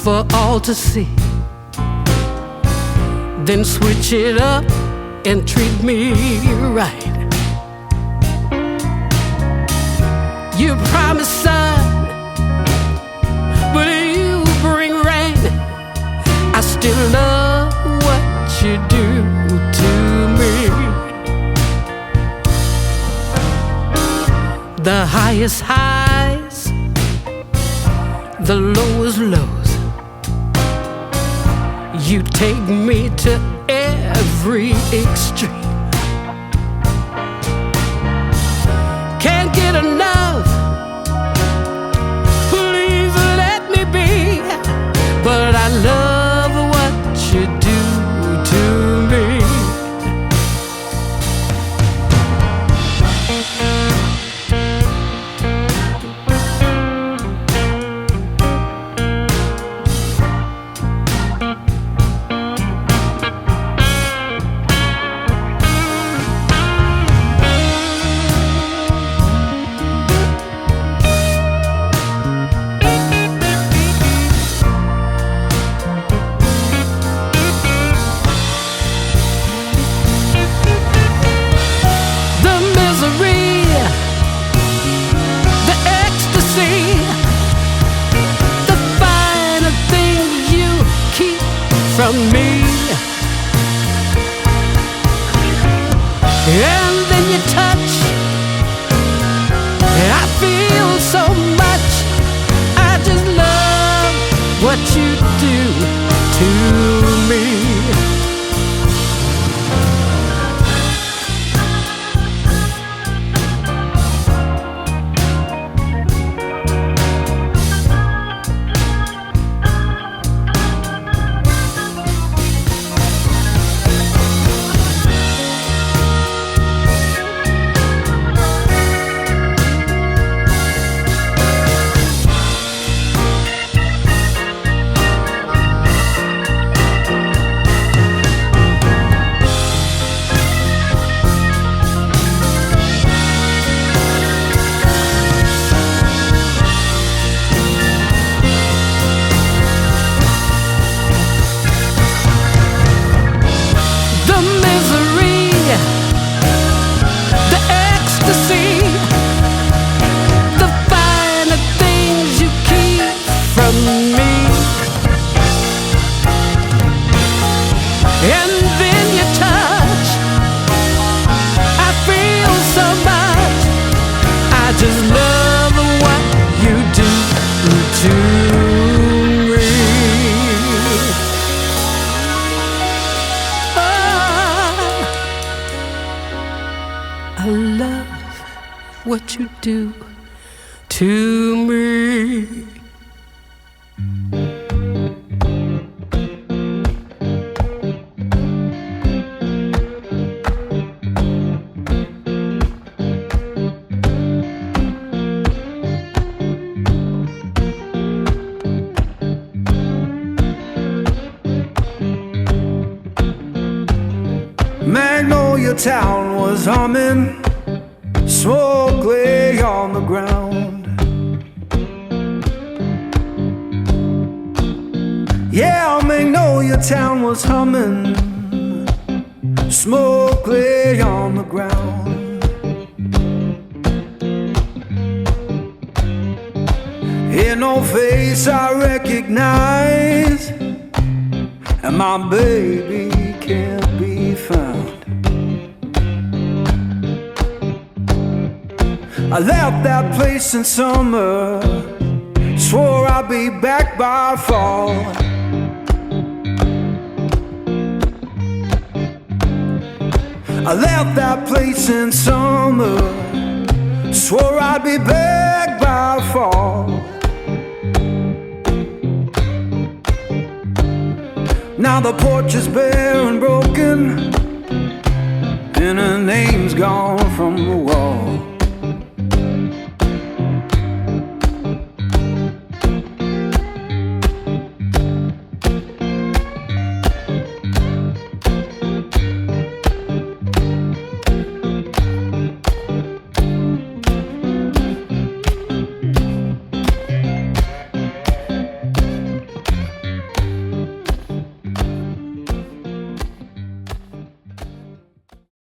for all to see. Then switch it up and treat me right. You promise sun, but you bring rain. I still love what you do to me. The highest highs, the lowest lows. You take me to every extreme. Can't get enough, please let me be. But I love what you do to me. From me, and then you touch, I feel so much. I just love what you do to me. What you do to me. Magnolia Town was humming, smoke lay on the ground. Yeah, Magnolia Town was humming, smoke lay on the ground. Ain't no face I recognize, and my baby can't be found. I left that place in summer, swore I'd be back by fall. I left that place in summer, swore I'd be back by fall. Now the porch is bare and broken, and her name's gone from the wall.